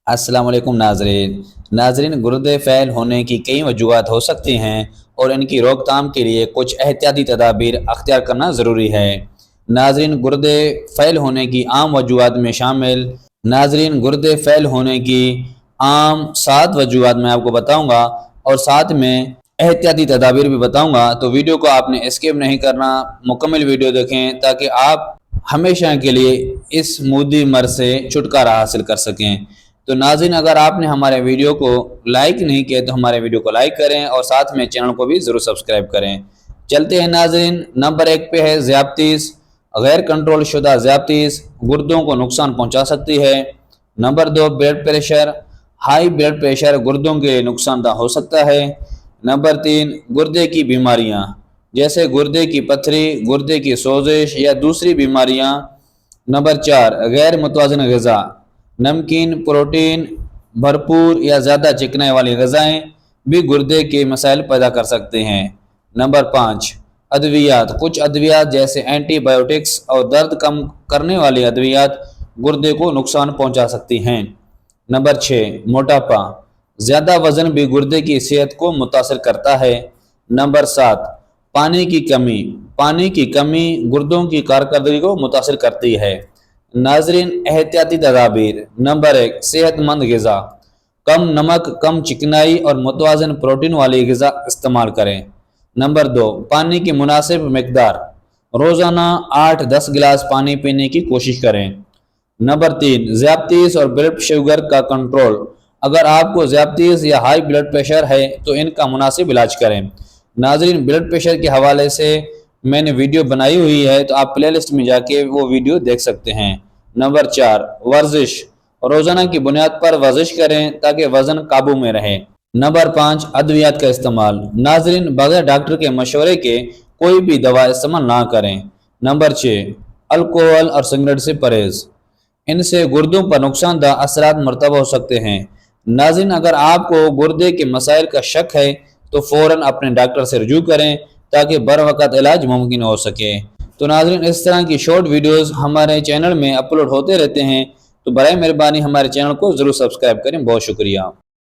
अस्सलाम वालेकुम नाजरीन गुर्दे फैल होने की कई वजूहत हो सकती हैं और इनकी रोकथाम के लिए कुछ एहतियाती तदाबीर अख्तियार करना ज़रूरी है। नाजरीन गुर्दे फैल होने की आम वजूहत में शामिल नाजरीन गुर्दे फैल होने की आम 7 वजूहत मैं आपको बताऊंगा और साथ में एहतियाती तदाबीर भी बताऊंगा। तो वीडियो को आपने स्किप नहीं करना, मुकम्मल वीडियो देखें ताकि आप हमेशा के लिए इस मूदी मर्ज से छुटकारा हासिल कर सकें। तो नाज़रीन, अगर आपने हमारे वीडियो को लाइक नहीं किया तो हमारे वीडियो को लाइक करें और साथ में चैनल को भी ज़रूर सब्सक्राइब करें। चलते हैं नाज़रीन, नंबर 1 पे है ज़्यादतीस। गैर कंट्रोल शुदा ज़्यादतीस गुर्दों को नुकसान पहुंचा सकती है। Number 2 blood pressure. High blood pressure गुर्दों के लिए नुकसानदाह हो सकता है। नंबर 3 गुर्दे की बीमारियां जैसे गुर्दे की पथरी, गुर्दे की सोजिश या दूसरी बीमारियां। नंबर 4 गैर मुतवाज़िन ग़िज़ा। नमकीन, प्रोटीन भरपूर या ज़्यादा चिकनाई वाली ग़िज़ाएँ भी गुर्दे के मसाइल पैदा कर सकते हैं। नंबर 5 अद्वियात। कुछ अद्वियात जैसे एंटीबायोटिक्स और दर्द कम करने वाली अद्वियात गुर्दे को नुकसान पहुंचा सकती हैं। नंबर 6 मोटापा। ज़्यादा वज़न भी गुर्दे की सेहत को मुतासर करता है। नंबर 7 पानी की कमी। पानी की कमी गुर्दों की कारकर्दगी को मुतासर करती है। नाजरीन एहतियाती तदाबीर। नंबर 1 सेहतमंद ग़िज़ा। कम नमक, कम चिकनाई और मुतवाज़िन प्रोटीन वाली ग़िज़ा इस्तेमाल करें। नंबर 2 पानी की मुनासिब मकदार। रोज़ाना 8-10 गिलास पानी पीने की कोशिश करें। नंबर 3 ज़्यादतीस और ब्लड शुगर का कंट्रोल। अगर आपको ज़्यादतीस या हाई ब्लड प्रेशर है तो इनका मुनासिब इलाज करें। नाजरीन ब्लड प्रेशर के हवाले से मैंने वीडियो बनाई हुई है, तो आप प्लेलिस्ट में जाके वो वीडियो देख सकते हैं। नंबर 4 वर्जिश। रोज़ाना की बुनियाद पर वर्जिश करें ताकि वज़न काबू में रहे। नंबर 5 अद्वियात का इस्तेमाल। नाजरीन बगैर डॉक्टर के मशवरे के कोई भी दवा इस्तेमाल ना करें। नंबर 6 अल्कोहल और सिगरेट से परहेज़। इनसे गुर्दों पर नुकसानदाह असरात मरतब हो सकते हैं। नाज़रीन अगर आपको गुर्दे के मसाइल का शक है तो फ़ौरन अपने डॉक्टर से रजू करें ताकि बर वक़्त इलाज मुमकिन हो सके। तो नाज़रीन इस तरह की शॉर्ट वीडियोज़ हमारे चैनल में अपलोड होते रहते हैं, तो बराए मेहरबानी हमारे चैनल को ज़रूर सब्सक्राइब करें। बहुत शुक्रिया।